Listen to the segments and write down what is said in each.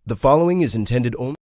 The following is intended only.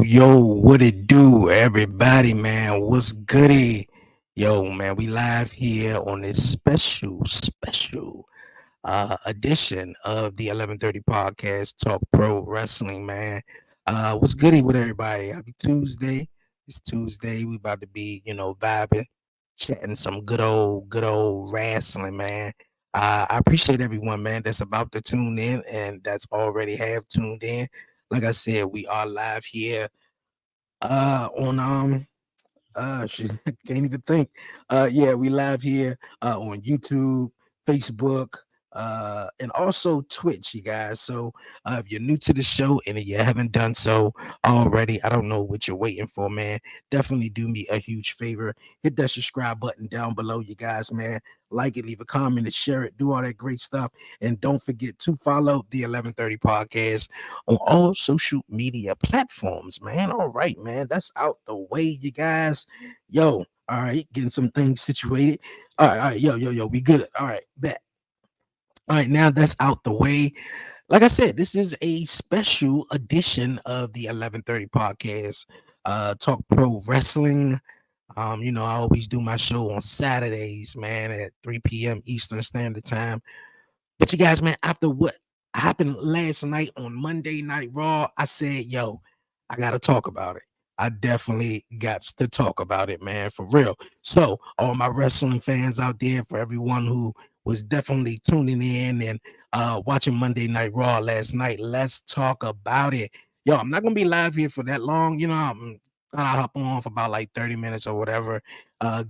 Yo, what it do, everybody, man? What's goody? Yo, man, we live here on this special edition of the 11:30 podcast, Talk Pro Wrestling, man. What's goody with everybody? Happy Tuesday. It's Tuesday. We about to be, vibing, chatting some good old wrestling, man. I appreciate everyone, man, that's about to tune in and that's already have tuned in. Like I said, we are live here on shit, I can't even think. Yeah, we live here on YouTube, Facebook, and also Twitch, you guys. So if you're new to the show and if you haven't done so already, I don't know what you're waiting for, man. Definitely do me a huge favor. Hit that subscribe button down below, you guys, man. Like it, leave a comment, and share it, do all that great stuff. And don't forget to follow the 11:30 podcast on all social media platforms, man. All right, man. That's out the way, you guys. Yo, all right, getting some things situated. All right, yo, we good. All right, bet. All right, now that's out the way. Like I said, this is a special edition of the 11:30 podcast. Talk Pro Wrestling. I always do my show on Saturdays, man, at 3 p.m. Eastern Standard Time. But you guys, man, after what happened last night on Monday Night Raw, I said, yo, I got to talk about it. I definitely got to talk about it, man, for real. So, all my wrestling fans out there, for everyone who was definitely tuning in and watching Monday Night Raw last night, let's talk about it. Yo, I'm not going to be live here for that long. I'm gonna hop on for about like 30 minutes or whatever,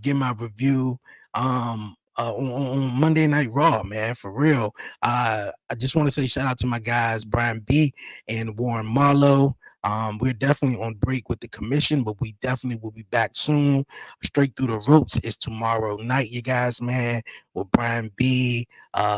give my review. On Monday Night Raw, man, for real. I just want to say shout out to my guys, Brian B and Warren Marlowe. We're definitely on break with the commission, but we definitely will be back soon. Straight through the ropes is tomorrow night, you guys, man, with Brian B,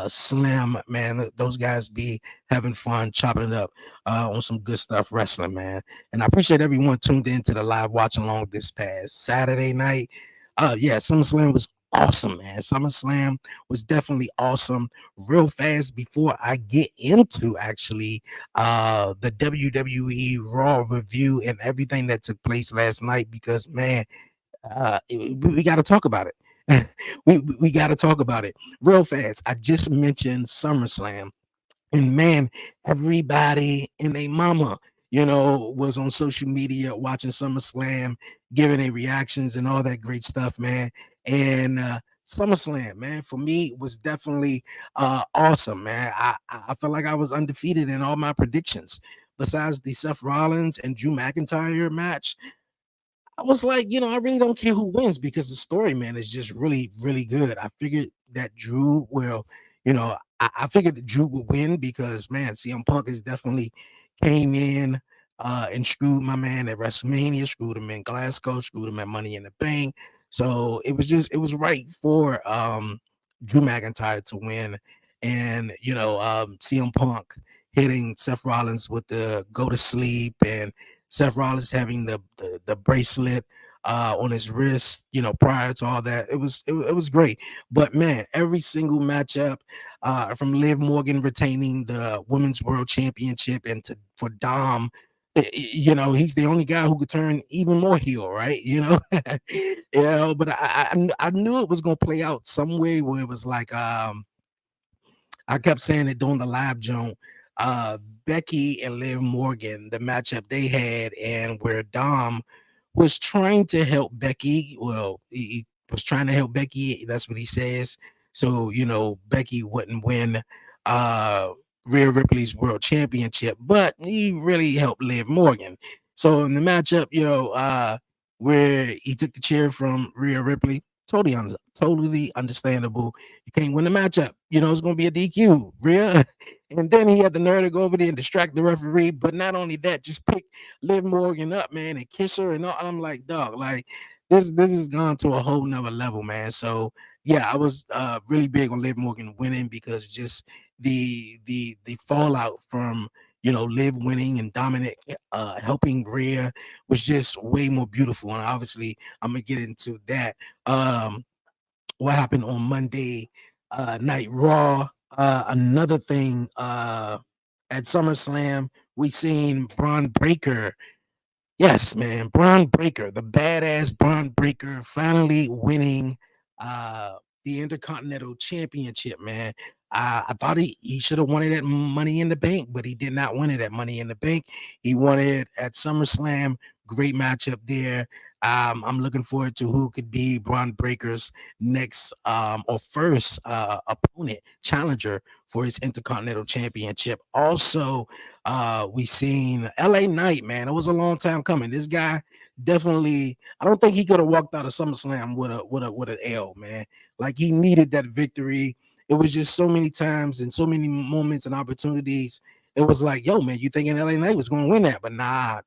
Slim, man. Those guys be having fun, chopping it up on some good stuff wrestling, man. And I appreciate everyone tuned in to the live watch along this past Saturday night. Yeah, SummerSlam was awesome, man. SummerSlam was definitely awesome. Real fast before I get into actually the WWE Raw review and everything that took place last night, because man, we got to talk about it. we got to talk about it real fast. I just mentioned SummerSlam. And man, everybody and their mama, was on social media watching SummerSlam, giving their reactions and all that great stuff, man. And SummerSlam, man, for me was definitely awesome, man. I felt like I was undefeated in all my predictions. Besides the Seth Rollins and Drew McIntyre match, I was like, I really don't care who wins because the story, man, is just really, really good. I figured that Drew will, I figured that Drew would win because, man, CM Punk has definitely came in and screwed my man at WrestleMania, screwed him in Glasgow, screwed him at Money in the Bank. So it was right for Drew McIntyre to win. And, CM Punk hitting Seth Rollins with the go to sleep, and Seth Rollins having the bracelet on his wrist, prior to all that. It was great. But man, every single matchup, from Liv Morgan retaining the Women's World Championship and to for Dom, he's the only guy who could turn even more heel, right? But I knew it was gonna play out some way where it was like I kept saying it during the live joint. Uh, Becky and Liv Morgan, the matchup they had, and where Dom was trying to help Becky. Well, he was trying to help Becky. That's what he says. So, Becky wouldn't win uh Rhea Ripley's world championship, but he really helped Liv Morgan. So in the matchup, where he took the chair from Rhea Ripley, totally understandable. You can't win the matchup. You know, it's gonna be a DQ, real. And then he had the nerve to go over there and distract the referee. But not only that, just pick Liv Morgan up, man, and kiss her and all. I'm like, dog, like this has gone to a whole nother level, man. So yeah, I was really big on Liv Morgan winning because just the fallout from Liv winning and Dominic helping Rhea was just way more beautiful. And obviously, I'm gonna get into that. Um, what happened on Monday Night Raw? Another thing at SummerSlam, we seen Braun Breaker. Yes, man. Braun Breaker, the badass Braun Breaker, finally winning uh the Intercontinental Championship, man. I thought he should have won it at Money in the Bank, but he did not win it at Money in the Bank. He won it at SummerSlam. Great matchup there. I'm looking forward to who could be Braun Breaker's next or first opponent, challenger for his Intercontinental Championship. Also, we seen LA Knight, man. It was a long time coming. This guy definitely, I don't think he could have walked out of SummerSlam with an L, man. Like he needed that victory. It was just so many times and so many moments and opportunities. It was like, yo, man, you thinking LA Knight was gonna win that, but nah,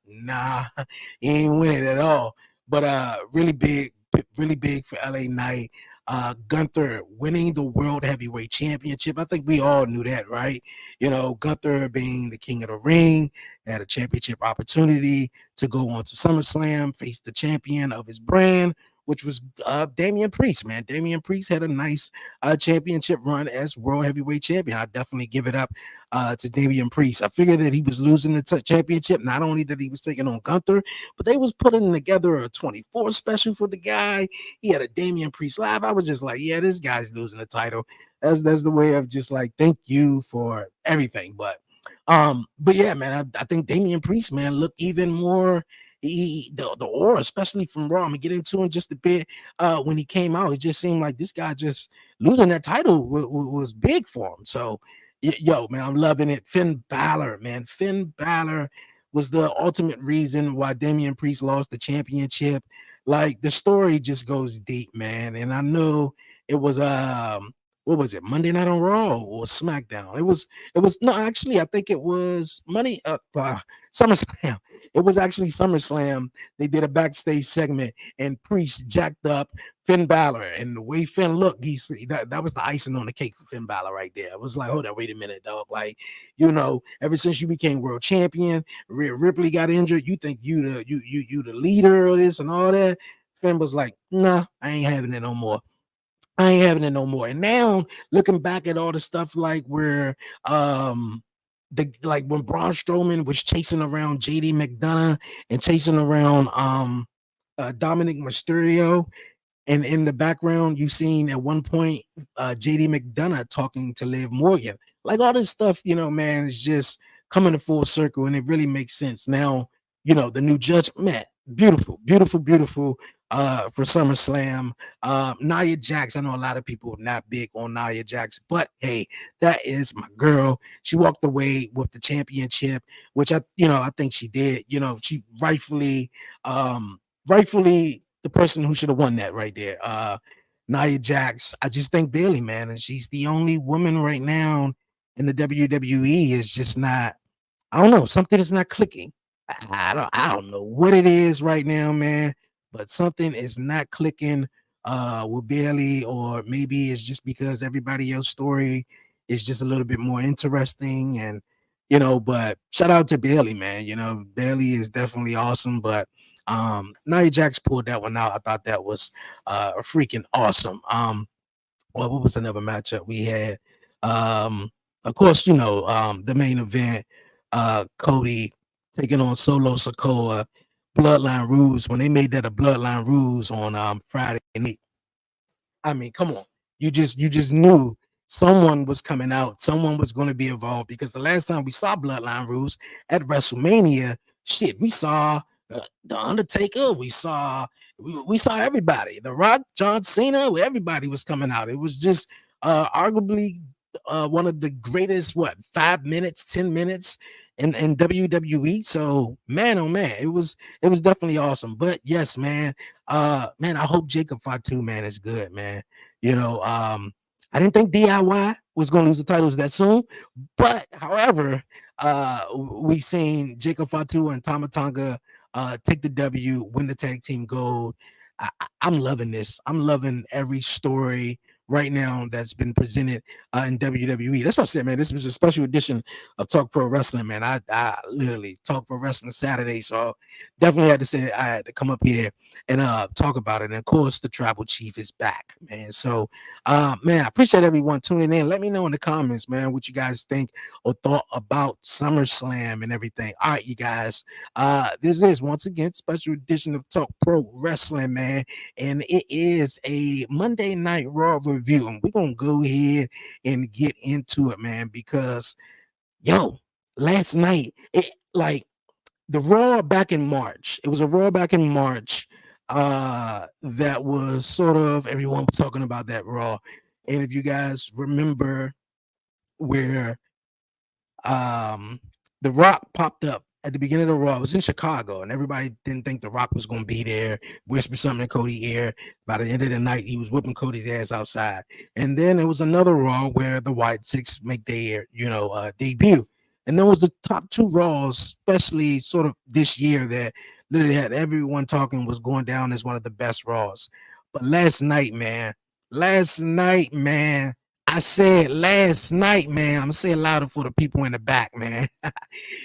he ain't win it at all. But really big for LA Knight. Gunther winning the World Heavyweight Championship. I think we all knew that, right? Gunther being the king of the ring, had a championship opportunity to go on to SummerSlam, face the champion of his brand, which was Damian Priest, man. Damian Priest had a nice championship run as World Heavyweight Champion. I definitely give it up to Damian Priest. I figured that he was losing the championship. Not only that he was taking on Gunther, but they was putting together a 24 special for the guy. He had a Damian Priest live. I was just like, yeah, this guy's losing the title. That's the way of just like thank you for everything. But yeah, man, I think Damian Priest, man, look even more. The aura, especially from Raw, I'm gonna get into in just a bit. When he came out, it just seemed like this guy just losing that title was big for him. So, yo, man, I'm loving it. Finn Balor, man, Finn Balor was the ultimate reason why Damian Priest lost the championship. Like the story just goes deep, man. And I know it was what was it, Monday Night on Raw or SmackDown? It was no, actually, I think it was SummerSlam. It was actually SummerSlam. They did a backstage segment, and Priest jacked up Finn Balor, and the way Finn looked, that was the icing on the cake for Finn Balor right there. It was like, hold on, wait a minute, dog. Like, ever since you became world champion, Rhea Ripley got injured. You think you the leader of this and all that? Finn was like, nah, I ain't having it no more. I ain't having it no more. And now looking back at all the stuff like where like when Braun Strowman was chasing around JD McDonough and chasing around Dominic Mysterio, and in the background, you seen at one point JD McDonough talking to Liv Morgan. Like all this stuff, man, is just coming to full circle, and it really makes sense. Now, the new Judgment, beautiful, beautiful, beautiful for SummerSlam. Nia Jax, I know a lot of people not big on Nia Jax, but hey, that is my girl. She walked away with the championship, which I think she did. She rightfully the person who should have won that right there. Nia Jax. I just think Bailey, man, and she's the only woman right now in the WWE is just not. I don't know. Something is not clicking. I don't know what it is right now, man. But something is not clicking with Bailey, or maybe it's just because everybody else's story is just a little bit more interesting. And but shout out to Bailey, man. Bailey is definitely awesome, but Nia Jax pulled that one out. I thought that was freaking awesome. Well, what was another matchup we had? Of course, the main event, Cody taking on Solo Sikoa, Bloodline Rules. When they made that a Bloodline Rules on Friday night, I mean, come on. You just knew someone was coming out, someone was going to be involved, because the last time we saw Bloodline Rules at WrestleMania, shit, we saw the Undertaker, we saw everybody, The Rock, John Cena, everybody was coming out. It was just arguably one of the greatest 5 minutes, 10 minutes in WWE. So man, oh man, it was definitely awesome. But yes, man, man, I hope Jacob Fatu, man, is good, man. You know, I didn't think DIY was going to lose the titles that soon, but however, we seen Jacob Fatu and Tama Tonga take the W, win the tag team gold. I'm loving this. I'm loving every story right now that's been presented in WWE. That's what I said, man. This was a special edition of Talk Pro Wrestling, man. I literally Talk Pro Wrestling Saturday, so definitely had to say I had to come up here and talk about it. And of course, the Tribal Chief is back, man. So, man, I appreciate everyone tuning in. Let me know in the comments, man, what you guys think or thought about SummerSlam and everything. All right, you guys. This is once again special edition of Talk Pro Wrestling, man, and it is a Monday Night Raw review, and we're gonna go ahead and get into it, man, because yo, last night it like the Raw back in March. It was a Raw back in March. That was sort of everyone was talking about that Raw, and if you guys remember where um The Rock popped up at the beginning of the Raw. It was in Chicago, and everybody didn't think The Rock was going to be there. Whispered something in Cody's ear. By the end of the night, he was whooping Cody's ass outside. And then it was another Raw where the White Six make their, debut. And there was the top two Raws, especially sort of this year, that literally had everyone talking was going down as one of the best Raws. But last night, man, I said last night, man, I'm gonna say it louder for the people in the back, man.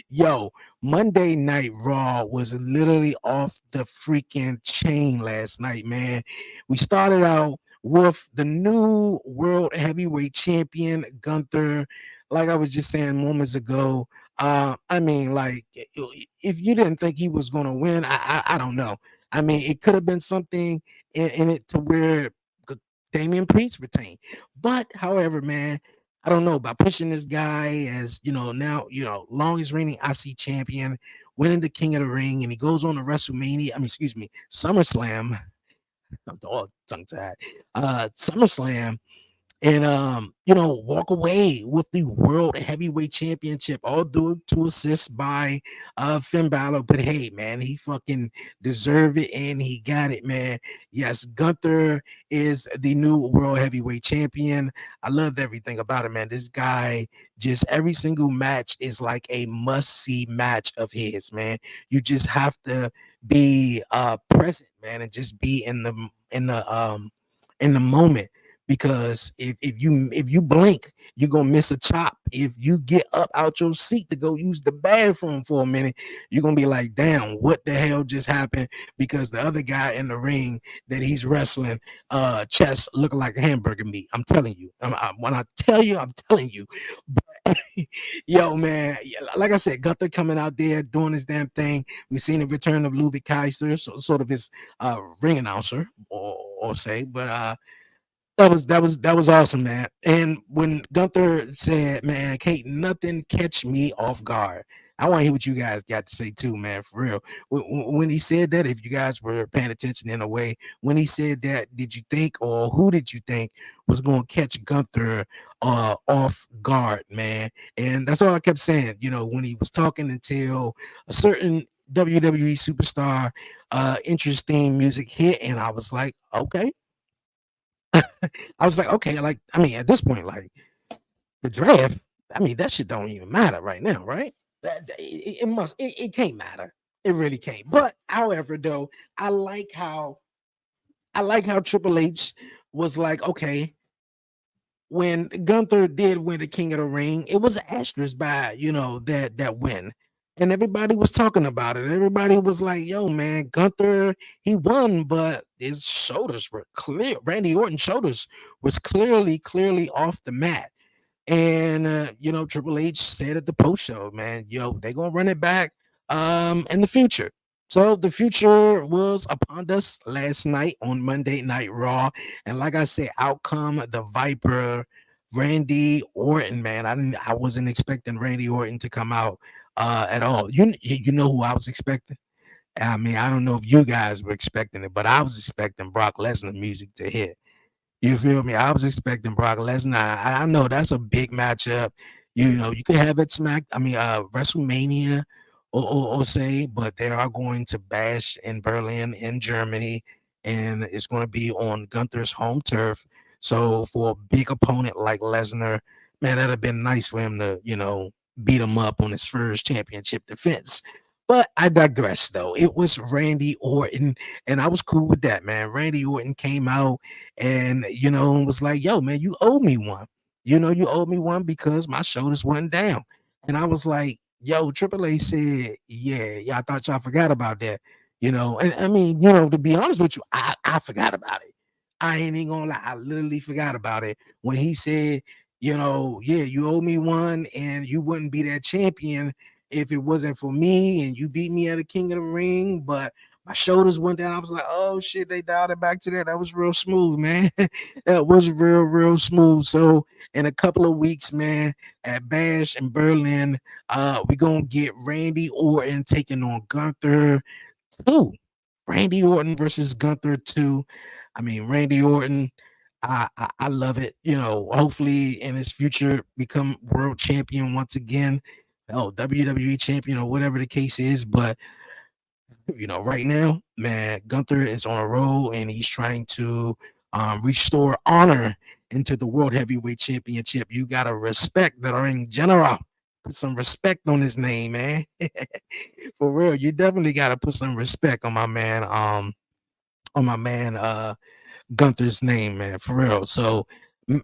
Yo, Monday Night Raw was literally off the freaking chain last night, man. We started out with the new world heavyweight champion, Gunther. Like I was just saying moments ago. I mean, like, if you didn't think he was gonna win, I don't know. I mean, it could have been something in it to where Damian Priest retained. But however, man, I don't know about pushing this guy as now longest reigning IC champion, winning the King of the Ring, and he goes on to WrestleMania. I mean, excuse me, SummerSlam. I'm all tongue tied. SummerSlam, and walk away with the world heavyweight championship, all due to assist by Finn Balor. But hey, man, he fucking deserved it, and he got it, man. Yes, Gunther is the new world heavyweight champion. I loved everything about it, man. This guy, just every single match is like a must-see match of his, man. You just have to be present, man, and just be in the moment, because if you blink, you're gonna miss a chop. If you get up out your seat to go use the bathroom for a minute, you're gonna be like, damn, what the hell just happened? Because the other guy in the ring that he's wrestling, chest looking like hamburger meat. I'm telling you. When I tell you, I'm telling you. But yo, man, like I said, Gunther coming out there doing his damn thing. We've seen the return of Ludwig Kaiser, sort of his ring announcer, or say, but that was awesome, man. And when Gunther said, "Man, can't nothing catch me off guard," I want to hear what you guys got to say too, man. For real, when he said that, if you guys were paying attention in a way, when he said that, did you think, or who did you think was going to catch Gunther off guard, man? And that's all I kept saying. When he was talking until a certain WWE superstar interesting music hit, and I was like, okay. I was like, okay, like, I mean, at this point, like the draft, I mean, that shit don't even matter right now, right? It can't matter. It really can't. But however, though, I like how Triple H was like, okay, when Gunther did win the King of the Ring, it was an asterisk by that win. And everybody was talking about it. Everybody was like, yo, man, Gunther, he won, but his shoulders were clear. Randy Orton's shoulders was clearly off the mat. And Triple H said at the post show, man, yo, they gonna run it back in the future. So the future was upon us last night on Monday Night Raw. And like I said, outcome the Viper, Randy Orton, man. I wasn't expecting Randy Orton to come out at all. You know who I was expecting? I mean, I don't know if you guys were expecting it, but I was expecting Brock Lesnar music to hit. You feel me? I was expecting Brock Lesnar. I know that's a big matchup. You could have it WrestleMania or say, but they are going to bash in Berlin in Germany, and it's going to be on Gunther's home turf. So for a big opponent like Lesnar, man, that'd have been nice for him to, beat him up on his first championship defense. But I digress though. It was Randy Orton, and I was cool with that, man. Randy Orton came out and was like, yo, man, you owe me one. You owe me one because my shoulders went down. And I was like, yo, Triple H said, yeah, I thought y'all forgot about that. And I mean, to be honest with you, I forgot about it. I ain't even gonna lie, I literally forgot about it when he said, yeah, you owe me one, and you wouldn't be that champion if it wasn't for me, and you beat me at a King of the Ring, but my shoulders went down. I was like, oh shit, they dialed it back to that. That was real smooth, man. That was real smooth. So in a couple of weeks, man, at Bash in Berlin, we're gonna get Randy Orton taking on Gunther 2. Randy Orton versus Gunther 2. I mean, Randy Orton, I love it. Hopefully in his future become world champion once again. Oh, WWE champion or whatever the case is. But right now, man, Gunther is on a roll and he's trying to restore honor into the World Heavyweight Championship. You gotta respect that are in general. Put some respect on his name, man. For real, you definitely gotta put some respect on my man Gunther's name, man, for real. So mm,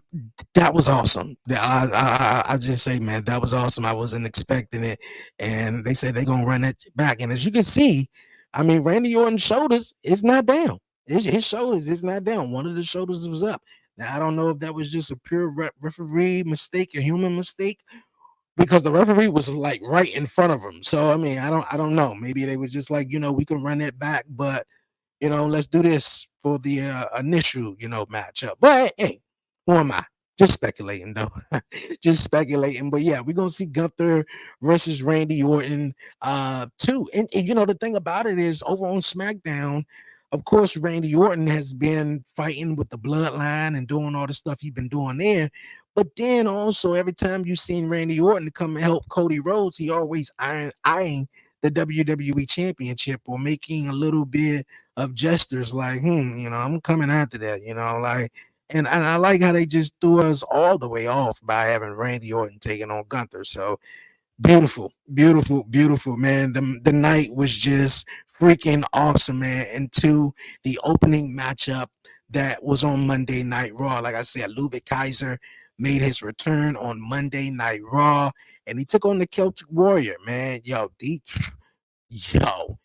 that was awesome. I just say, man, that was awesome. I wasn't expecting it, and they said they're gonna run it back. And as you can see, I mean, Randy Orton's shoulders is not down. His shoulders is not down. One of the shoulders was up. Now I don't know if that was just a pure referee mistake, a human mistake, because the referee was like right in front of him. So I mean, I don't know. Maybe they were just like, we can run it back, but let's do this for the initial, matchup. But hey, who am I? Just speculating though. Just speculating. But yeah, we're gonna see Gunther versus Randy Orton too. And the thing about it is over on SmackDown, of course, Randy Orton has been fighting with the bloodline and doing all the stuff he's been doing there. But then also every time you've seen Randy Orton come and help Cody Rhodes, he always eyeing the WWE championship or making a little bit of gestures like, I'm coming after that, like, and I like how they just threw us all the way off by having Randy Orton taking on Gunther. So beautiful, beautiful, beautiful, man. The night was just freaking awesome, man. Into the opening matchup that was on Monday Night Raw. Like I said, Ludwig Kaiser made his return on Monday Night Raw, and he took on the Celtic Warrior, man. Yo, Yo,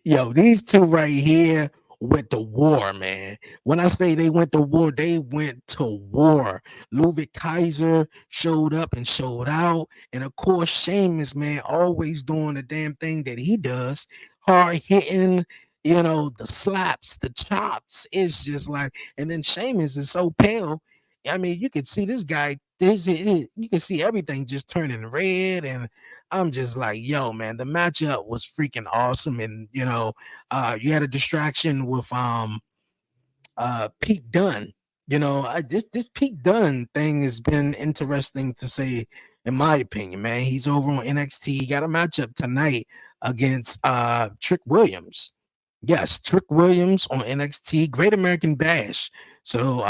yo, these two right here went to war, man. When I say they went to war, they went to war. Ludwig Kaiser showed up and showed out. And of course, Sheamus, man, always doing the damn thing that he does. Hard hitting, the slaps, the chops. It's just like, and then Sheamus is so pale. I mean, you can see this guy, you can see everything just turning red, and I'm just like, yo, man, the matchup was freaking awesome. And you had a distraction with Pete Dunne. This Pete Dunne thing has been interesting to say, in my opinion, man. He's over on NXT. He got a matchup tonight against Trick Williams. Yes, Trick Williams on NXT, Great American Bash. So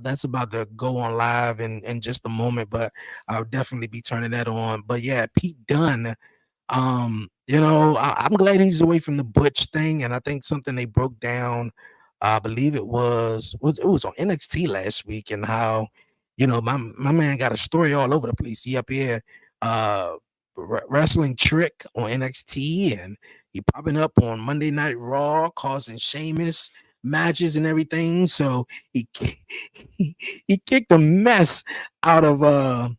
that's about to go on live in just a moment, but I'll definitely be turning that on. But yeah, Pete Dunne, I'm glad he's away from the Butch thing, and I think something they broke down, I believe it was on NXT last week, and how my man got a story all over the place. He up here uh wrestling Trick on NXT, and he popping up on Monday Night Raw, causing Sheamus matches and everything. So he he kicked the mess out of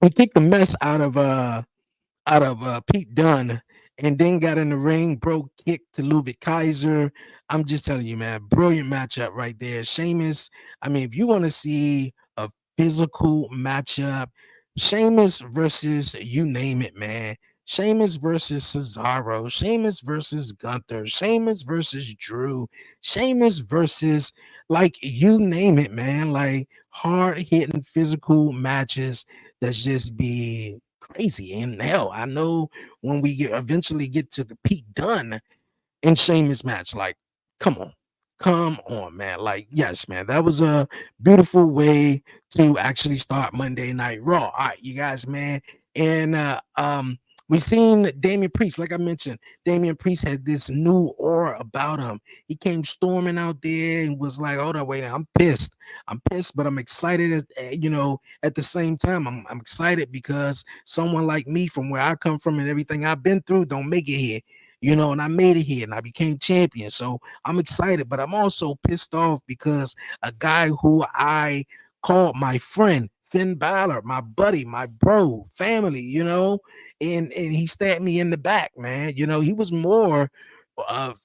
he kicked the mess out of Pete Dunne, and then got in the ring, broke kick to Ludwig Kaiser. I'm just telling you, man, brilliant matchup right there. Sheamus, I mean, if you want to see a physical matchup, Sheamus versus you name it, man. Sheamus versus Cesaro, Sheamus versus Gunther, Sheamus versus Drew, Sheamus versus, like, you name it, man. Like, hard hitting physical matches that's just be crazy. And hell, I know when we eventually get to the Pete Dunne and Sheamus match. Like, come on. Come on, man. Like, yes, man. That was a beautiful way to actually start Monday Night Raw. All right, you guys, man. And we seen Damian Priest. Like I mentioned, Damian Priest had this new aura about him. He came storming out there and was like, hold on, wait, I'm pissed. I'm pissed, but I'm excited at the same time. I'm excited because someone like me, from where I come from and everything I've been through, don't make it here, and I made it here and I became champion. So I'm excited, but I'm also pissed off because a guy who I called my friend, Finn Balor, my buddy, my bro, family, and he stabbed me in the back, man. He was more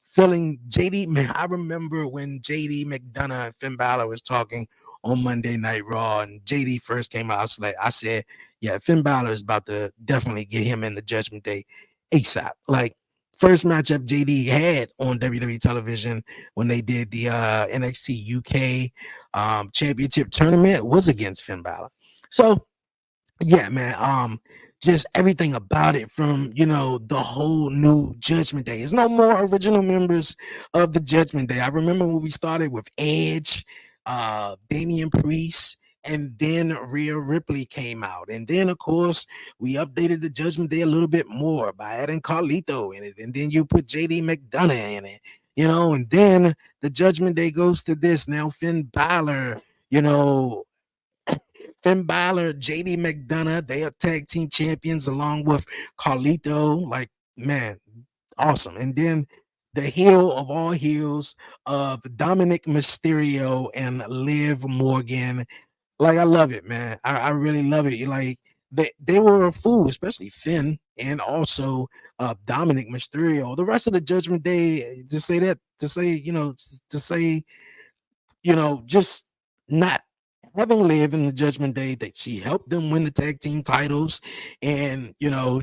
feeling JD, man. I remember when JD McDonough and Finn Balor was talking on Monday Night Raw, and JD first came out. I said, yeah, Finn Balor is about to definitely get him in the Judgment Day ASAP. Like, first matchup JD had on WWE television when they did the NXT UK championship tournament was against Finn Balor. So yeah, man. Just everything about it, from the whole new Judgment Day. There's no more original members of the Judgment Day. I remember when we started with Edge, Damian Priest, and then Rhea Ripley came out. And then of course we updated the Judgment Day a little bit more by adding Carlito in it. And then you put JD McDonough in it, and then the Judgment Day goes to this now, Finn Balor, you know, Finn Balor, JD McDonough, they are tag team champions along with Carlito. Like, man, awesome. And then the heel of all heels of Dominic Mysterio and Liv Morgan. Like, I love it, man. I really love it. Like, they were a fool, especially Finn and also Dominic Mysterio. The rest of the Judgment Day, to say just not having lived in the Judgment Day, that she helped them win the tag team titles, and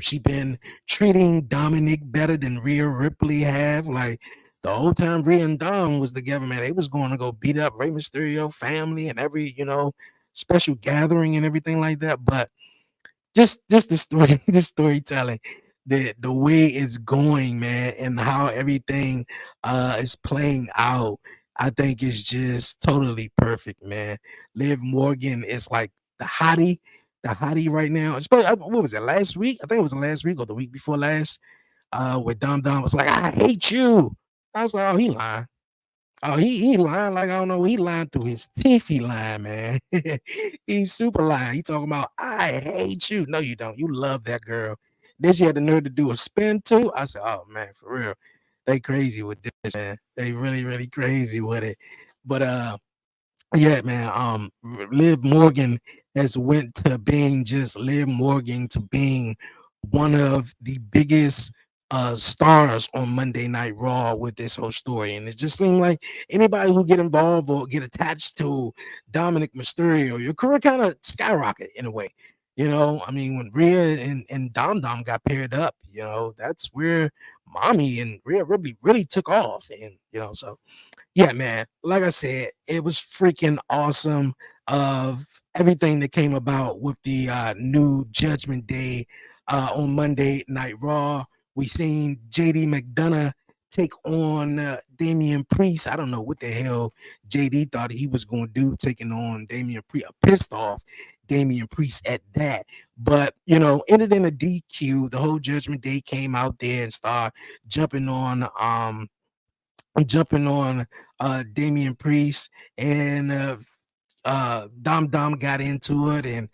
she been treating Dominic better than Rhea Ripley have. Like, the whole time Rhea and Dom was together, man, they was going to go beat up Rey Mysterio family and every special gathering and everything like that. But just the story, the storytelling, the way it's going, man, and how everything is playing out, I think is just totally perfect, man. Liv Morgan is like the hottie right now. What was it, last week? I think it was last week or the week before last, where Dom was like, I hate you. I was like, oh, he lying. Oh, he lying, like, I don't know. He lying through his teeth. He lying, man. He's super lying. He talking about, I hate you. No, you don't. You love that girl. Then she had the nerve to do a spin too. I said, oh man, for real. They crazy with this, man. They really, really crazy with it. But yeah, man. Liv Morgan has went to being just Liv Morgan to being one of the biggest stars on Monday Night Raw with this whole story. And it just seemed like anybody who get involved or get attached to Dominic Mysterio, your career kind of skyrocket in a way. I mean, when Rhea and Dom Dom got paired up, that's where Mommy and Rhea really took off. And so yeah, man. Like I said, it was freaking awesome of everything that came about with the new Judgment Day on Monday Night Raw. We seen JD McDonough take on Damian Priest. I don't know what the hell JD thought he was going to do, taking on Damian Priest, pissed off Damian Priest at that. But, ended in a DQ. The whole Judgment Day came out there and started jumping on Damian Priest, and Dom Dom got into it, and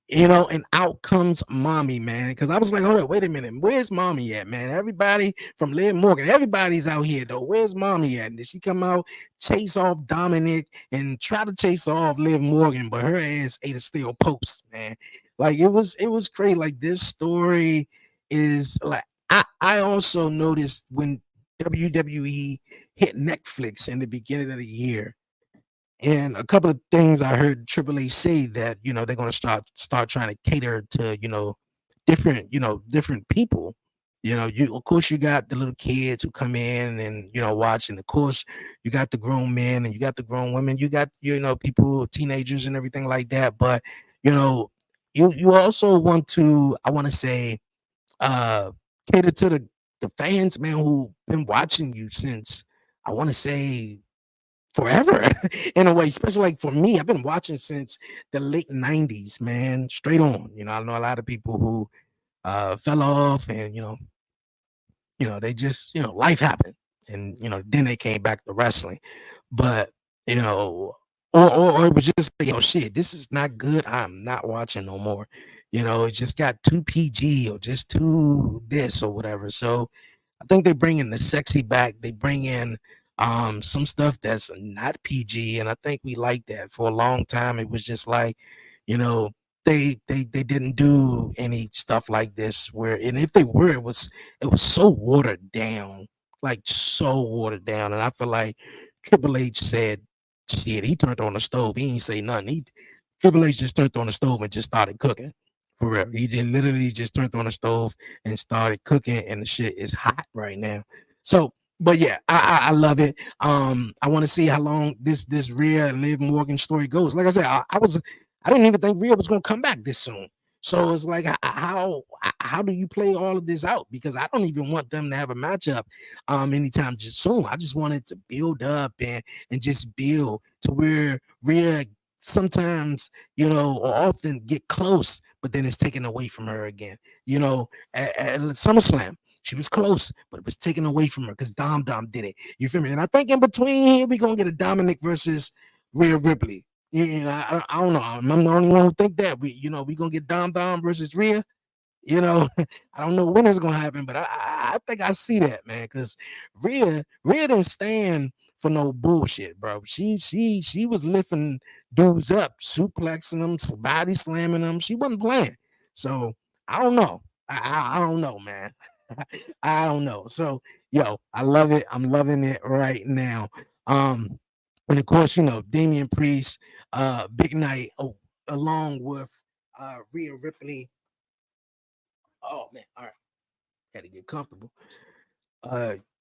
and out comes Mommy, man. Because I was like, hold up, wait a minute, where's Mommy at, man? Everybody from Liv Morgan, everybody's out here though. Where's Mommy at? Did she come out, chase off Dominic, and try to chase off Liv Morgan, but her ass ate a steel post, man. Like, it was crazy. Like, this story is like, I also noticed when WWE hit Netflix in the beginning of the year, and a couple of things I heard Triple H say, that they're going to start trying to cater to different, different people. You of course you got the little kids who come in and watch, and of course you got the grown men and you got the grown women, you got people, teenagers and everything like that. But you know, you also want to, I want to say, uh cater to the fans, man, who been watching you since, I want to say, forever in a way. Especially like for me, I've been watching since the late 90s, man, straight on. I know a lot of people who fell off, and they just, life happened, and then they came back to wrestling. But you know, or it was just like, oh shit, this is not good. I'm not watching no more. It just got too PG or just too this or whatever. So I think they bring in the sexy back. They bring in some stuff that's not PG, and I think we like that. For a long time, it was just like, you know, they didn't do any stuff like this. Where, and if they were, it was so watered down, like so watered down. And I feel like Triple H said, shit, he turned on the stove. He ain't say nothing. Triple H just turned on the stove and just started cooking. For real. He just literally just turned on the stove and started cooking, and the shit is hot right now. So, but yeah, I love it. I want to see how long this Rhea and Liv Morgan story goes. Like I said, I didn't even think Rhea was gonna come back this soon. So it's like, how do you play all of this out? Because I don't even want them to have a matchup anytime just soon. I just wanted to build up and just build to where Rhea sometimes, or often get close, but then it's taken away from her again. At SummerSlam, she was close, but it was taken away from her because Dom did it. You feel me? And I think in between here, we're gonna get a Dominic versus Rhea Ripley. I don't know. I'm the only one who think that we gonna get Dom versus Rhea. I don't know when it's gonna happen, but I think I see that, man. Because Rhea didn't stand for no bullshit, bro. She was lifting dudes up, suplexing them, body slamming them. She wasn't playing. So I don't know. I don't know, man. I don't know. So yo, I love it. I'm loving it right now. And of course, Damian Priest, Big Night, along with Rhea Ripley. Oh man, all right, had to get comfortable.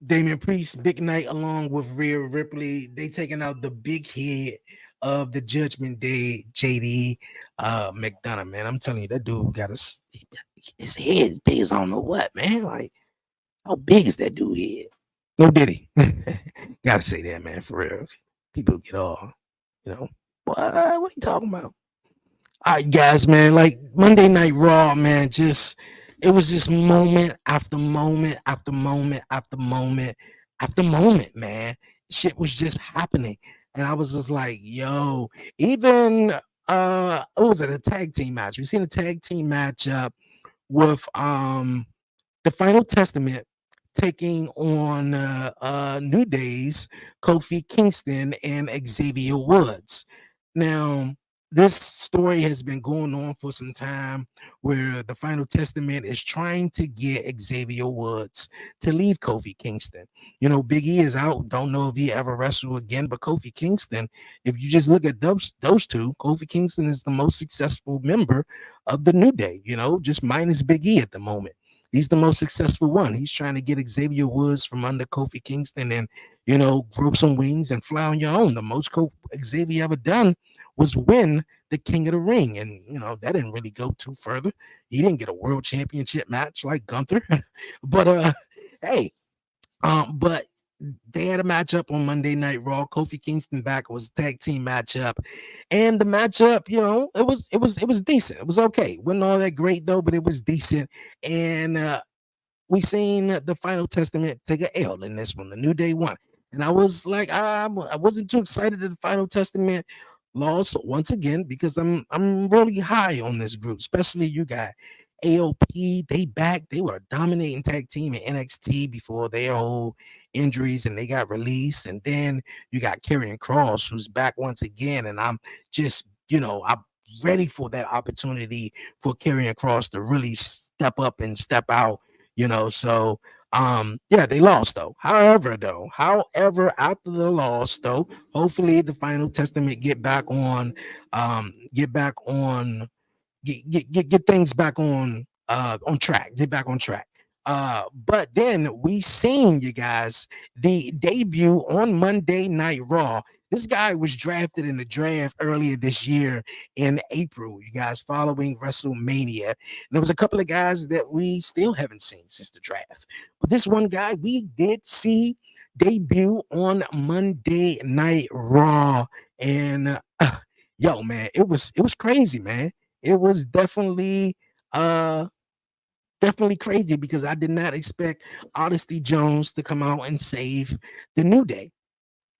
Damian Priest, Big Night, along with Rhea Ripley, they taking out the big head of the Judgment Day, JD McDonough. Man, I'm telling you, that dude got his head is big as I don't know what, man. Like, how big is that dude head? No Diddy. Gotta say that, man, for real. People get all, you know, what are you talking about? All right, guys, man. Like Monday Night Raw, man. Just it was just moment after moment after moment after moment after moment, man. Shit was just happening, and I was just like, yo. Even what was it, a tag team match? We seen a tag team matchup with the Final Testament taking on New Day's Kofi Kingston and Xavier Woods. Now, this story has been going on for some time where the Final Testament is trying to get Xavier Woods to leave Kofi Kingston. Big E is out. Don't know if he ever wrestle again, but Kofi Kingston, if you just look at those two, Kofi Kingston is the most successful member of the New Day, just minus Big E at the moment. He's the most successful one. He's trying to get Xavier Woods from under Kofi Kingston and, grow some wings and fly on your own. The most Xavier ever done was win the King of the Ring. And, that didn't really go too further. He didn't get a world championship match like Gunther. But, hey, but they had a matchup on Monday Night Raw. Kofi Kingston back, was a tag team matchup, and the matchup, it was decent. It was okay. Wasn't all that great though, but it was decent. And we seen the Final Testament take a L in this one. The New Day won, and I was like, I wasn't too excited that the Final Testament lost once again because I'm really high on this group, especially you got AOP. They back. They were a dominating tag team in NXT before their whole injuries and they got released. And then you got Karrion Kross, who's back once again, and I'm just, I'm ready for that opportunity for Karrion Kross to really step up and step out. So yeah, they lost though. However, after the loss though, hopefully the Final Testament get things back on on track. Get back on track. But then we seen, you guys, the debut on Monday Night Raw. This guy was drafted in the draft earlier this year in April, you guys, following WrestleMania. And there was a couple of guys that we still haven't seen since the draft. But this one guy we did see debut on Monday Night Raw. And yo, man, it was crazy, man. It was uh definitely crazy because I did not expect Odyssey Jones to come out and save the New Day.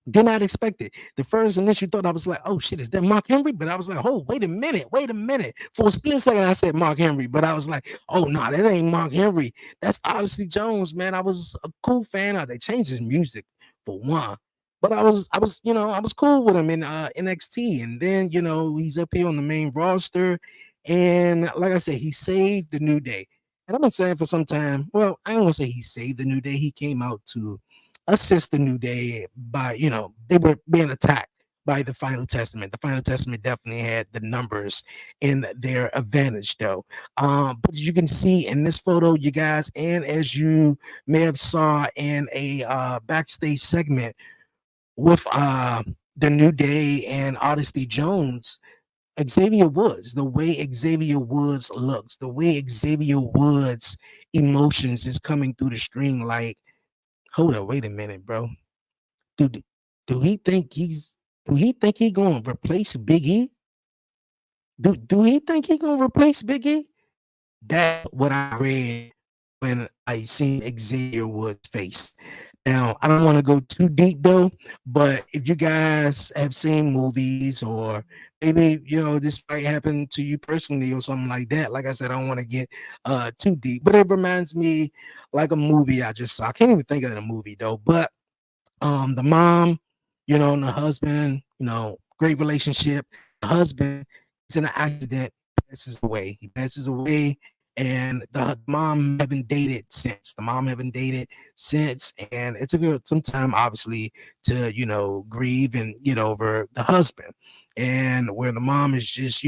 Did not expect it. The first initial thought I was like, "Oh shit, is that Mark Henry?" But I was like, "Oh, wait a minute, wait a minute." For a split second, I said Mark Henry, but I was like, "Oh no, that ain't Mark Henry. That's Odyssey Jones, man." I was a cool fan of. They changed his music for one, but I was cool with him in NXT, and then he's up here on the main roster, and like I said, he saved the New Day. And I've been saying for some time. Well, I don't want to say he saved the New Day. He came out to assist the New Day by, they were being attacked by the Final Testament. The Final Testament definitely had the numbers in their advantage, though. But as you can see in this photo, you guys, and as you may have saw in a backstage segment with the New Day and Odyssey Jones, Xavier Woods, the way Xavier Woods looks, the way Xavier Woods emotions is coming through the screen, like, hold up, wait a minute, bro. Do do he think he gonna replace Big E? Do he think he gonna replace Big E? That's what I read when I seen Xavier Woods' face. Now, I don't want to go too deep though, but if you guys have seen movies or maybe this might happen to you personally or something like that. Like I said, I don't want to get too deep, but it reminds me like a movie I just saw. I can't even think of the movie though, but the mom, and the husband, great relationship. The husband is in an accident, passes away. He passes away, and the mom haven't dated since. The mom haven't dated since, and it took her some time, obviously, to grieve and get over the husband. And where the mom is just,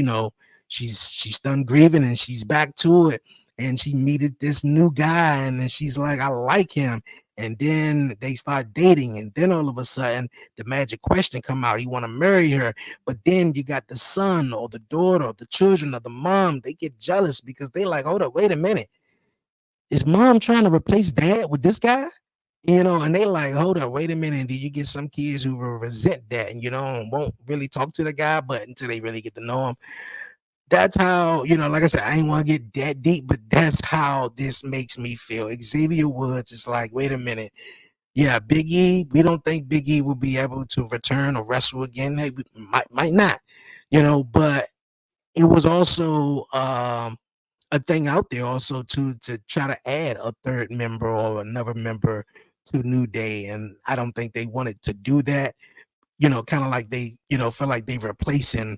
she's done grieving and she's back to it. And she meted this new guy, and then she's like, I like him, and then they start dating, and then all of a sudden the magic question come out, he want to marry her. But then you got the son or the daughter or the children of the mom, they get jealous because they like, hold up, wait a minute, is mom trying to replace dad with this guy? And they like, hold up, wait a minute. Do you get some kids who will resent that and won't really talk to the guy, but until they really get to know him? That's how, like I said, I ain't want to get that deep, but that's how this makes me feel. Xavier Woods is like, wait a minute. Yeah, Big E, we don't think Big E will be able to return or wrestle again. Maybe might not, but it was also a thing out there also to try to add a third member or another member to New Day. And I don't think they wanted to do that, kind of like they, felt like they replacing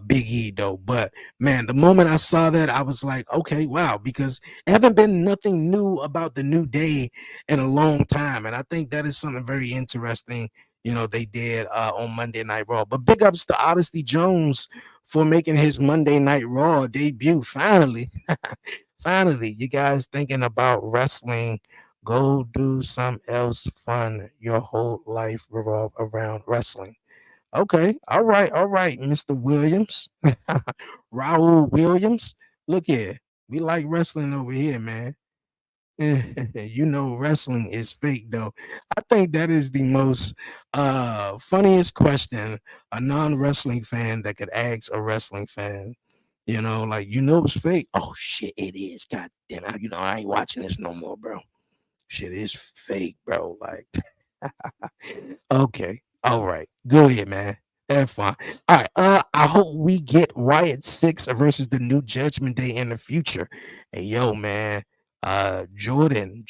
Big E though. But man, the moment I saw that, I was like, okay, wow, because it haven't been nothing new about the New Day in a long time. And I think that is something very interesting, they did on Monday Night Raw. But big ups to Odyssey Jones for making his Monday Night Raw debut. Finally, finally, you guys thinking about wrestling, go do something else fun. Your whole life revolve around wrestling. Okay, all right, Mr. Williams, Raul Williams. Look here, we like wrestling over here, man. Wrestling is fake though. I think that is the most funniest question a non-wrestling fan that could ask a wrestling fan. Like, it's fake. Oh shit, it is. God damn, I ain't watching this no more, bro. Shit is fake, bro. Like, okay, all right, go ahead, man. Have fun. All right. I hope we get Wyatt Six versus the New Judgment Day in the future. Hey, yo, man. Jordan,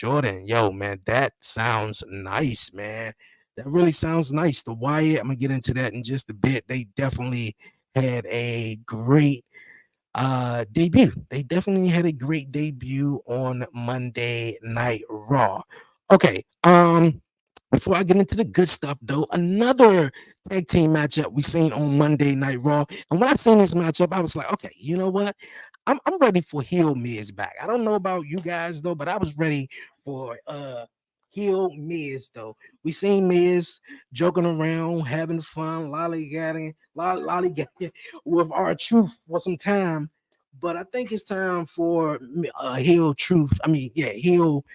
yo, man, that sounds nice, man. That really sounds nice. The Wyatt, I'm gonna get into that in just a bit. They definitely had a great debut. They definitely had a great debut on Monday Night Raw. Okay, before I get into the good stuff though, another tag team matchup we seen on Monday Night Raw. And when I seen this matchup, I was like, okay, you know what? I'm ready for heel Miz back. I don't know about you guys though, but I was ready for heel Miz though. We seen Miz joking around, having fun, lollygagging with our truth for some time. But I think it's time for heel truth. I mean, yeah, heel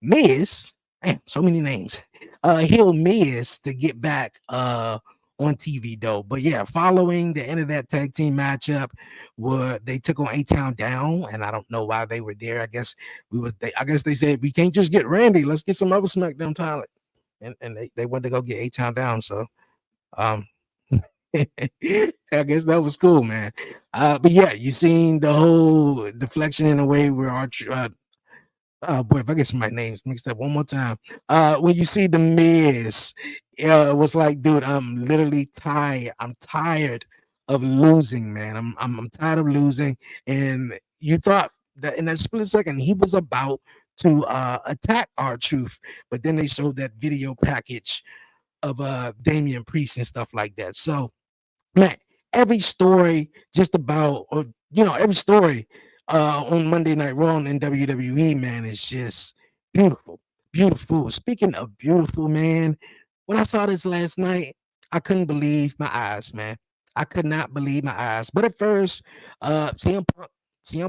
Miz, damn, so many names. He'll miss to get back on TV though. But yeah, following the end of that tag team matchup, where they took on A Town Down, and I don't know why they were there. I guess they said we can't just get Randy. Let's get some other SmackDown talent, and they went to go get A Town Down. So um. I guess that was cool, man. But yeah, you seen the whole deflection in a way where our oh boy, if I get my names mixed up one more time. When you see the Miz, it was like, dude, I'm literally tired. I'm tired of losing, man. I'm tired of losing. And you thought that in that split second he was about to attack our truth, but then they showed that video package of Damian Priest and stuff like that. So man, every story just about, or every story on Monday Night Raw and WWE, man, is just beautiful, beautiful. Speaking of beautiful, man, when I saw this last night, I couldn't believe my eyes, man. I could not believe my eyes. But at first, CM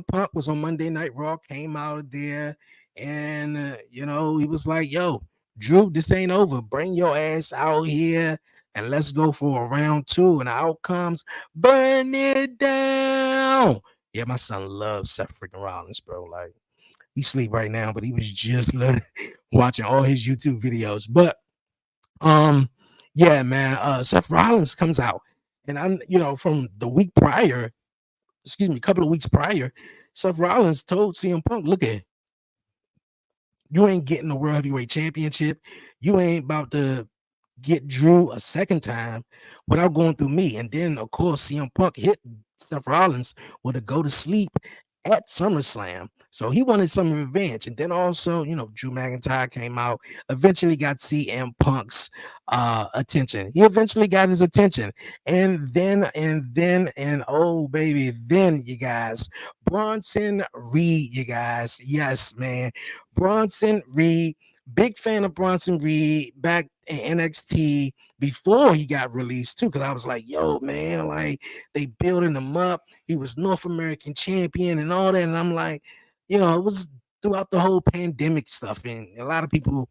Punk was on Monday Night Raw, came out of there, and he was like, "Yo, Drew, this ain't over. Bring your ass out here and let's go for a round two." And out comes Burn It Down. Yeah, my son loves Seth freaking Rollins, bro. Like he sleep right now, but he was just watching all his YouTube videos. But um, yeah, man, Seth Rollins comes out, and I'm from the week prior, excuse me, a couple of weeks prior, Seth Rollins told CM Punk, "Look at you ain't getting the World Heavyweight Championship. You ain't about to get Drew a second time without going through me." And then, of course, CM Punk hit Seth Rollins with a go to sleep at SummerSlam. So he wanted some revenge. And then also, Drew McIntyre came out, eventually got CM Punk's attention. He eventually got his attention. And oh baby, then you guys, Bronson Reed, you guys. Yes, man. Bronson Reed, big fan of Bronson Reed back in NXT before he got released too. Because I was like, yo, man, like they building him up. He was North American champion and all that. And I'm like, it was throughout the whole pandemic stuff. And a lot of people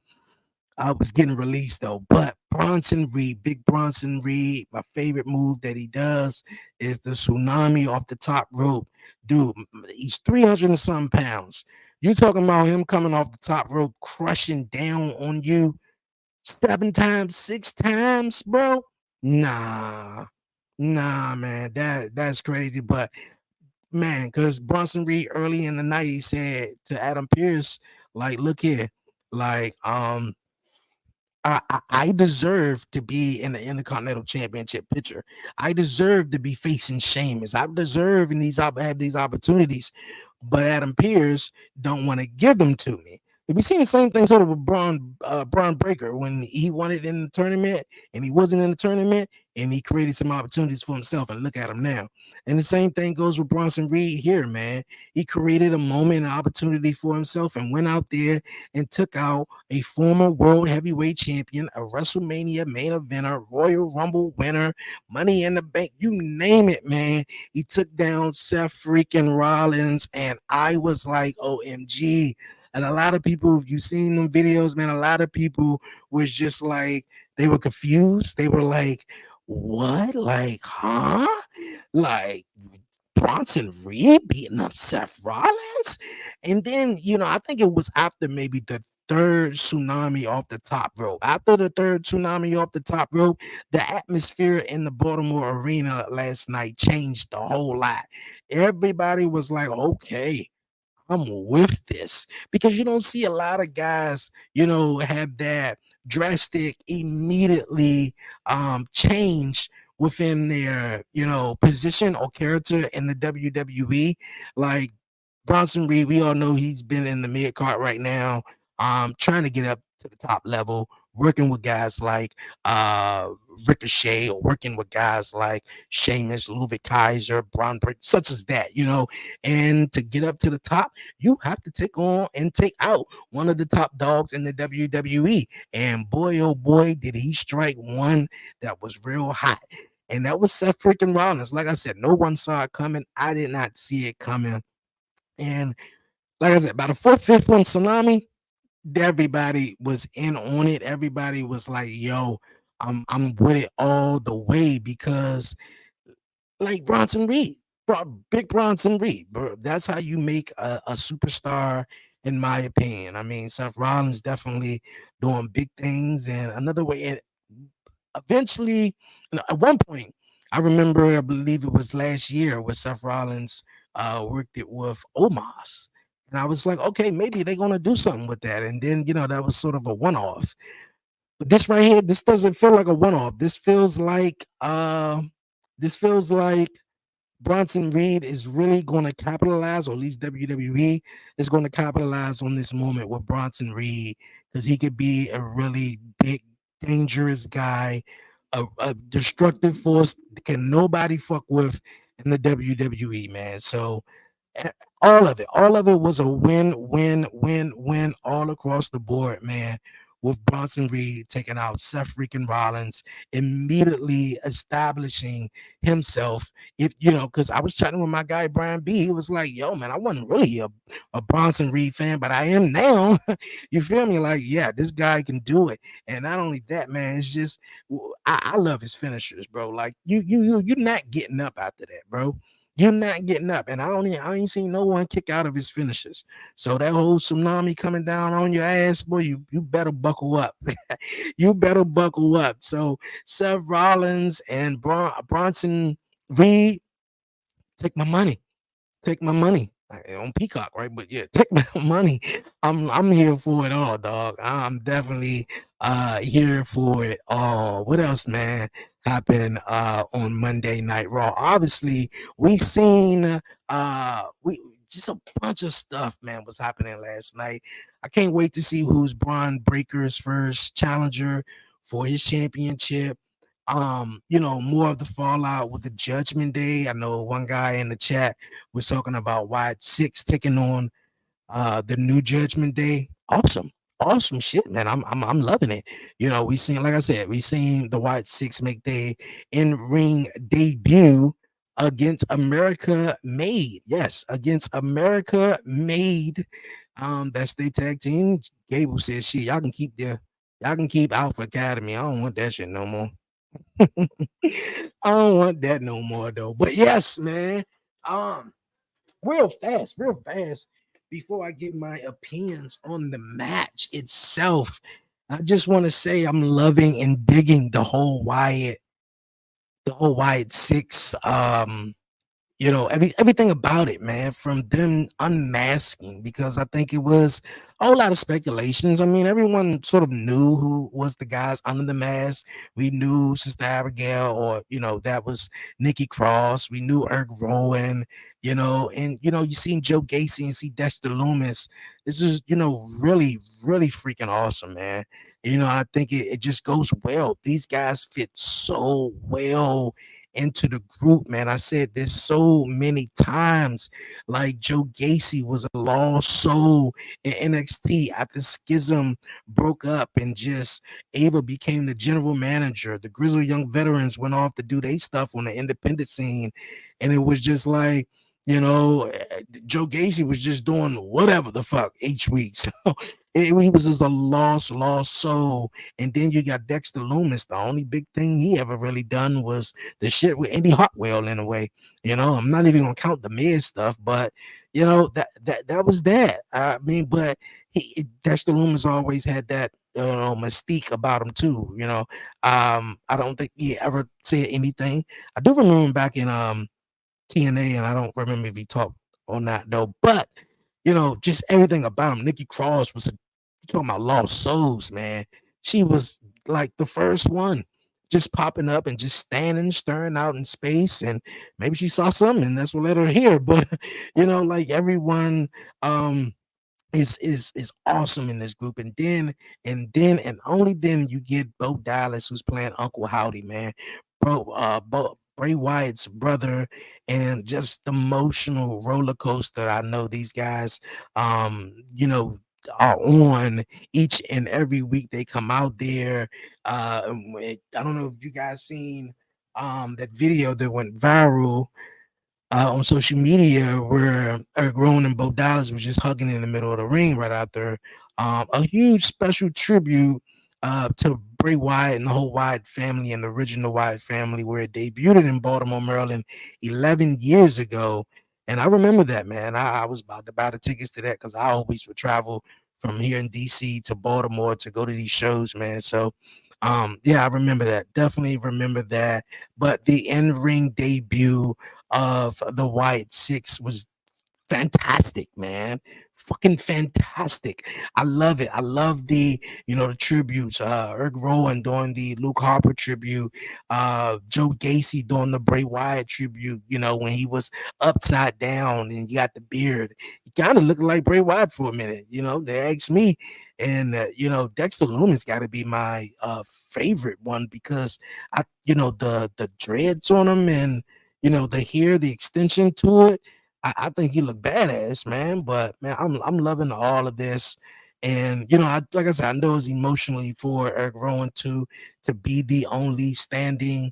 was getting released though. But Bronson Reed, big Bronson Reed, my favorite move that he does is the tsunami off the top rope. Dude, he's 300 and some pounds. You talking about him coming off the top rope, crushing down on you 7 times, 6 times, bro? Nah, nah, man, that's crazy. But man, because Bronson Reed early in the night he said to Adam Pierce, like, look here, like, I deserve to be in the Intercontinental Championship picture. I deserve to be facing Sheamus. I deserve have these opportunities, but Adam Pierce don't want to give them to me. We seen the same thing sort of with Braun Breaker when he wanted in the tournament and he wasn't in the tournament and he created some opportunities for himself. And look at him now. And the same thing goes with Bronson Reed here, man. He created a moment, an opportunity for himself, and went out there and took out a former world heavyweight champion, a WrestleMania main eventer, Royal Rumble winner, Money in the Bank, you name it, man. He took down Seth freaking Rollins, and I was like, OMG. And a lot of people, if you've seen them videos, man, a lot of people was just like, they were confused. They were like, what? Like, huh? Like, Bronson Reed beating up Seth Rollins? And then, I think it was after maybe the third tsunami off the top rope. After the third tsunami off the top rope, the atmosphere in the Baltimore arena last night changed a whole lot. Everybody was like, okay, I'm with this, because you don't see a lot of guys, have that drastic immediately change within their, position or character in the WWE. Like Bronson Reed, we all know he's been in the mid card right now, trying to get up to the top level. working with guys like uh Ricochet, or working with guys like Sheamus, Ludwig Kaiser, Braun Break, such as that, and to get up to the top, you have to take on and take out one of the top dogs in the WWE. And boy, oh boy, did he strike one that was real hot. And that was Seth freaking Rollins. Like I said, no one saw it coming. I did not see it coming. And like I said, about the fourth, fifth one, Tsunami, everybody was in on it. Everybody was like, yo, I'm with it all the way because like Bronson Reed, big Bronson Reed, bro. That's how you make a superstar, in my opinion. I mean, Seth Rollins definitely doing big things, and another way. And eventually, at one point, I remember, I believe it was last year, where Seth Rollins worked it with Omos. And I was like, okay, maybe they're gonna do something with that. And then, that was sort of a one-off. But this right here, this doesn't feel like a one-off. This feels like Bronson Reed is really going to capitalize, or at least WWE is going to capitalize on this moment with Bronson Reed, because he could be a really big, dangerous guy, a destructive force that can nobody fuck with in the WWE, man. So eh, all of it was a win, win, win, win all across the board, man. With Bronson Reed taking out Seth freaking Rollins, immediately establishing himself. If because I was chatting with my guy Brian B, he was like, "Yo, man, I wasn't really a Bronson Reed fan, but I am now." You feel me? Like, yeah, this guy can do it. And not only that, man, it's just I love his finishers, bro. Like you're not getting up after that, bro. You're not getting up, and I ain't seen no one kick out of his finishes. So that whole tsunami coming down on your ass, boy, you better buckle up. You better buckle up. So Seth Rollins and Bronson Reed, take my money. Take my money on Peacock, right? But yeah, take my money. I'm here for it all, dog. I'm definitely here for it all. What else, man, happened on Monday Night Raw? Obviously, we just a bunch of stuff, man, was happening last night. I can't wait to see who's Braun Breaker's first challenger for his championship. More of the fallout with the Judgment Day. I know one guy in the chat was talking about Wyatt Six taking on the new Judgment Day. Awesome shit, man. I'm loving it. We seen, like I said, we seen the Wyatt Six make their in-ring debut against America Made. Yes, against America Made. That's their tag team. Gable says, shit, y'all can keep Alpha Academy. I don't want that shit no more. I don't want that no more though. But yes, man. Um, real fast, before I give my opinions on the match itself, I just want to say I'm loving and digging the whole Wyatt Six everything about it, man, from them unmasking, because I think it was a whole lot of speculations. I mean, everyone sort of knew who was the guys under the mask. We knew Sister Abigail, or that was Nikki Cross. We knew Eric Rowan, and you seen Joe Gacy and see Dexter Loomis. This is really, really freaking awesome, man. I think it just goes well. These guys fit so well into the group, man. I said this so many times. Like, Joe Gacy was a lost soul in NXT after Schism broke up and just Ava became the general manager. The Grizzled Young Veterans went off to do their stuff on the independent scene. And it was just like, Joe Gacy was just doing whatever the fuck each week. So he was just a lost soul. And then you got Dexter Loomis. The only big thing he ever really done was the shit with Andy Hartwell in a way. I'm not even gonna count the Miz stuff, but that was that. I mean, but Dexter Loomis always had that mystique about him too. I don't think he ever said anything. I do remember back in TNA, and I don't remember if he talked or not though. But just everything about him. Nikki Cross was talking about lost souls, man. She was like the first one, just popping up and just standing, staring out in space, and maybe she saw something, and that's what let her here. But like everyone, um, is awesome in this group. And only then you get Bo Dallas, who's playing Uncle Howdy, man. Bray Wyatt's brother, and just the emotional roller coaster I know these guys you know are on each and every week they come out there. I don't know if you guys seen that video that went viral on social media where Eric Rowan and Bo Dallas was just hugging in the middle of the ring right after a huge special tribute to Bray Wyatt and the whole Wyatt family and the original Wyatt family, where it debuted in Baltimore, Maryland 11 years ago. And I remember that, man. I was about to buy the tickets to that because I always would travel from here in DC to Baltimore to go to these shows, man. So, yeah, I remember that. Definitely remember that. But the in ring debut of the White Six was fantastic, man. Fucking fantastic. I love it. I love the tributes. Eric Rowan doing the Luke Harper tribute, Joe Gacy doing the Bray Wyatt tribute, when he was upside down and you got the beard. He kind of looked like Bray Wyatt for a minute, they asked me. And Dexter Lumis got to be my favorite one because the dreads on him and the hair, the extension to it. I think he looked badass, man. But man, I'm loving all of this. And like I said, I know it's emotionally for Eric Rowan to be the only standing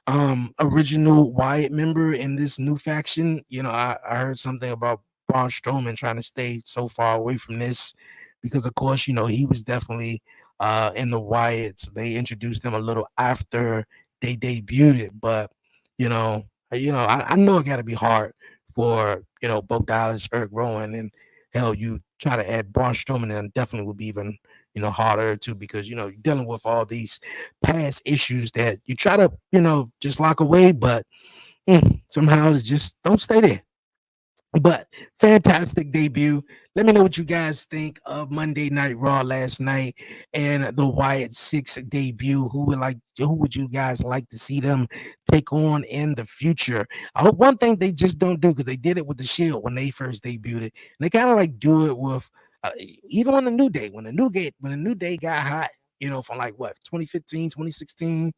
original Wyatt member in this new faction. I heard something about Braun Strowman trying to stay so far away from this because of course, he was definitely in the Wyatts. They introduced him a little after they debuted it, but I know it gotta be hard for Bo Dallas, Eric Rowan, and hell, you try to add Braun Strowman, and definitely would be even harder too because you're dealing with all these past issues that you try to just lock away, but somehow it just don't stay there. But fantastic debut. Let me know what you guys think of Monday Night Raw last night and the Wyatt Six debut. Who would you guys like to see them take on in the future? I hope one thing they just don't do, because they did it with the Shield when they first debuted it. And they kind of like do it with even on the New Day. When the New Day got hot, from like what 2015, 2016,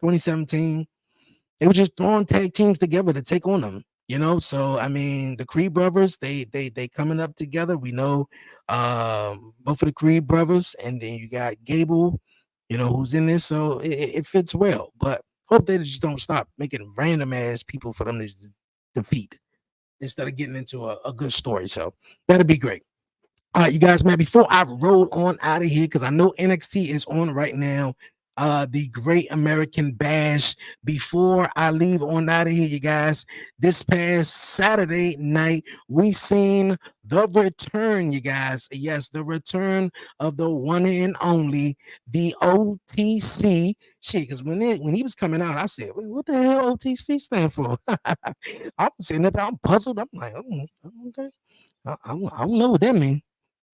2017. They were just throwing tag teams together to take on them. So I mean, the Creed brothers, they coming up together. We know both of the Creed brothers, and then you got Gable, who's in this, so it fits well. But hope they just don't stop making random ass people for them to defeat instead of getting into a good story. So that'd be great. All right, you guys, man, before I roll on out of here, because I know NXT is on right now, the Great American Bash. Before I leave on out of here, you guys, this past Saturday night, we seen the return, you guys. Yes, the return of the one and only, the OTC. Shit, because when he was coming out, I said, "Wait, what the hell OTC stand for?" I'm sitting there, I'm puzzled. I'm like, okay. I don't know what that means.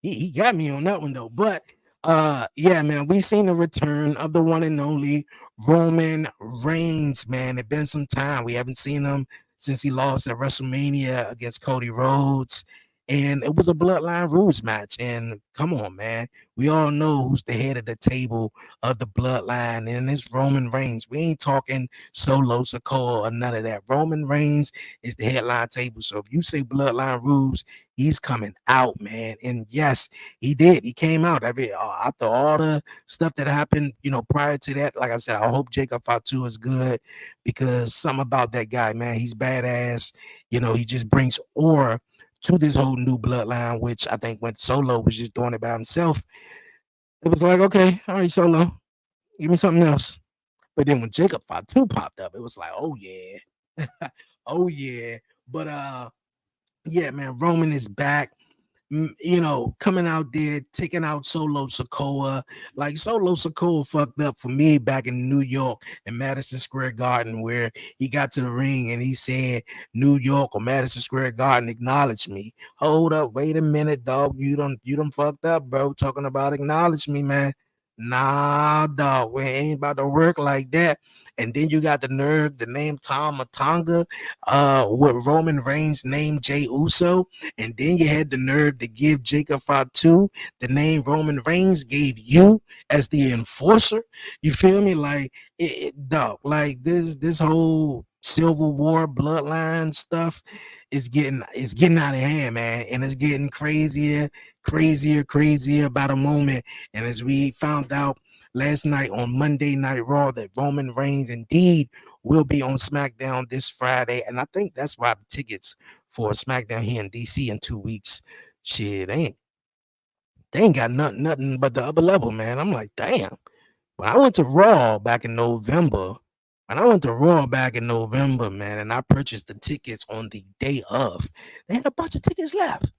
He got me on that one though. But yeah, man, we seen the return of the one and only Roman Reigns, man. It's been some time. We haven't seen him since he lost at WrestleMania against Cody Rhodes. And it was a bloodline rules match. And come on, man. We all know who's the head of the table of the bloodline, and it's Roman Reigns. We ain't talking Solo Sokoa or none of that. Roman Reigns is the headline table. So if you say bloodline rules, he's coming out, man. And yes, he did. He came out after all the stuff that happened, prior to that. Like I said, I hope Jacob Fatu is good because something about that guy, man, he's badass. He just brings aura to this whole new bloodline, which I think when Solo was just doing it by himself, it was like, okay, all right, Solo, give me something else. But then when Jacob Fatu popped up, it was like, oh yeah, oh yeah. But yeah, man, Roman is back. Coming out there, taking out Solo Sokoa. Like Solo Sokoa fucked up for me back in New York in Madison Square Garden, where he got to the ring and he said, New York or Madison Square Garden, acknowledge me. Hold up, wait a minute, dog. You done fucked up, bro. Talking about acknowledge me, man. Nah, dog. We ain't about to work like that. And then you got the nerve to name Tom Matonga, with Roman Reigns named Jay Uso. And then you had the nerve to give Jacob Fatu the name Roman Reigns gave you as the enforcer. You feel me? Like dog, like this whole Civil War bloodline stuff is getting out of hand, man, and it's getting crazier by the moment. And as we found out last night on Monday Night Raw, that Roman Reigns indeed will be on SmackDown this Friday, and I think that's why the tickets for SmackDown here in DC in 2 weeks, shit, they ain't got nothing but the upper level, man. I'm like, damn. When I went to Raw back in November, man, and I purchased the tickets on the day of, they had a bunch of tickets left.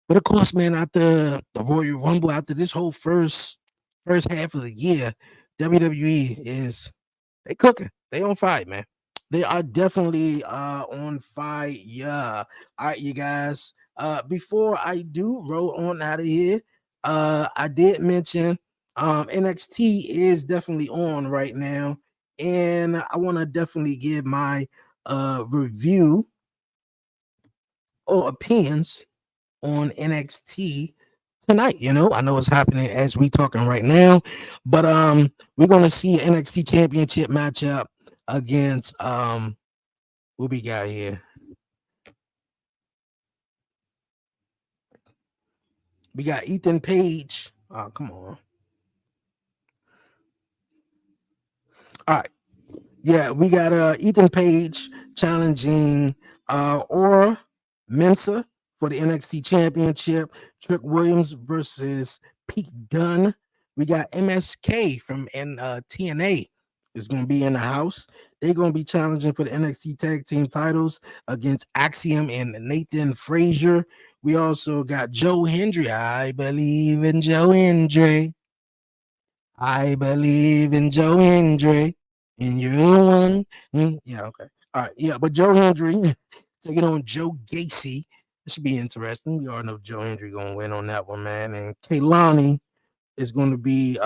But of course, man, after the Royal Rumble, after this whole first half of the year, WWE is they cooking. They on fire, man. They are definitely on fire. Yeah. All right, you guys. Before I do roll on out of here, I did mention NXT is definitely on right now, and I want to definitely give my review or opinions on NXT tonight. I know it's happening as we talking right now, but we're gonna see an NXT championship matchup against what we got here. We got Ethan Page. Oh, come on. All right. Yeah, we got Ethan Page challenging Aura Mensa for the NXT Championship. Trick Williams versus Pete Dunne. We got MSK from TNA is going to be in the house. They're going to be challenging for the NXT Tag Team titles against Axiom and Nathan Frazier. We also got Joe Hendry. I believe in Joe Hendry. I believe in Joe Hendry. And you're the one. Yeah, okay. All right. Yeah, but Joe Hendry taking on Joe Gacy. This should be interesting. We all know Joe Hendry gonna win on that one, man. And Kaylani is going to be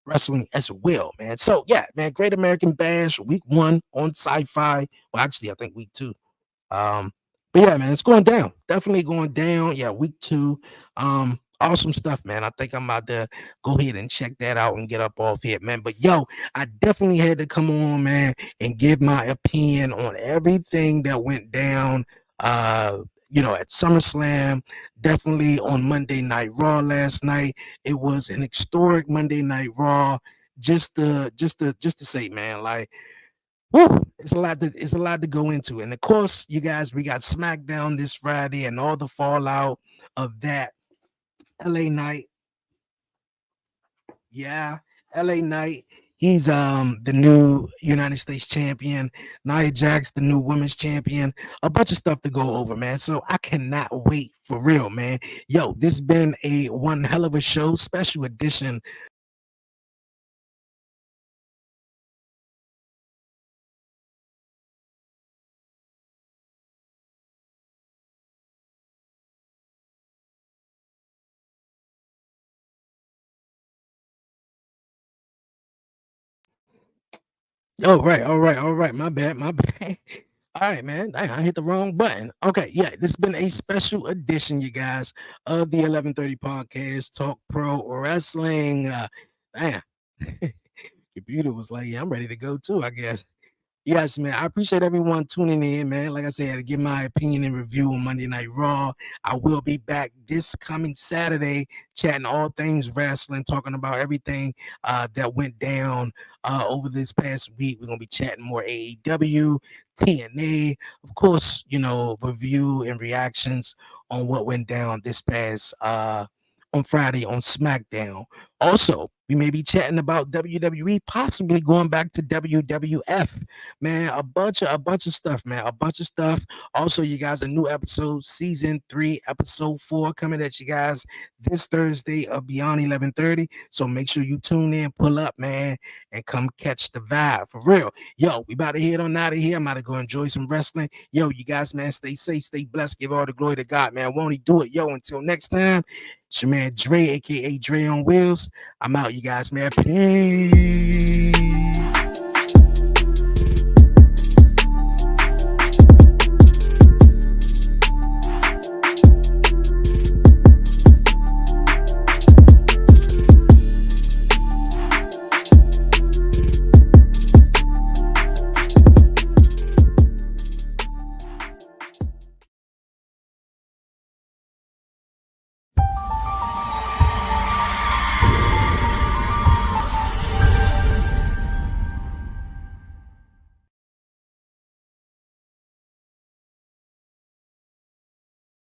wrestling as well, man. So yeah, man, Great American Bash week 1 on Sci-Fi. Well, actually, I think week 2. Um, but yeah, man, it's going down. Definitely going down. Yeah, week 2. Awesome stuff, man. I think I'm about to go ahead and check that out and get up off here, man. But yo, I definitely had to come on, man, and give my opinion on everything that went down. At SummerSlam, definitely on Monday Night Raw last night. It was an historic Monday Night Raw. Just to say, man, like, woo, it's a lot to go into. And of course, you guys, we got SmackDown this Friday and all the fallout of that. LA Knight. Yeah, LA Knight. He's the new United States champion. Nia Jax, the new women's champion. A bunch of stuff to go over, man. So I cannot wait for real, man. Yo, this has been a one hell of a show, special edition. Oh, right, all right. My bad, my bad. All right, man. I hit the wrong button. Okay, yeah, this has been a special edition, you guys, of the 11:30 podcast, Talk Pro Wrestling. Damn, computer was like, yeah, I'm ready to go too, I guess. Yes, man. I appreciate everyone tuning in, man. Like I said, I had to give my opinion and review on Monday Night Raw. I will be back this coming Saturday, chatting all things wrestling, talking about everything that went down over this past week. We're gonna be chatting more AEW, TNA, of course, review and reactions on what went down this past on Friday on SmackDown. Also, we may be chatting about WWE, possibly going back to WWF, man. A bunch of stuff, man. A bunch of stuff. Also, you guys, a new episode, season 3, episode 4, coming at you guys this Thursday of Beyond 11:30. So make sure you tune in, pull up, man, and come catch the vibe for real. Yo, we about to head on out of here. I'm about to go enjoy some wrestling. Yo, you guys, man, stay safe, stay blessed. Give all the glory to God, man. Won't he do it? Yo, until next time, it's your man Dre, aka Dre on Wheels. I'm out, you guys, man. Peace.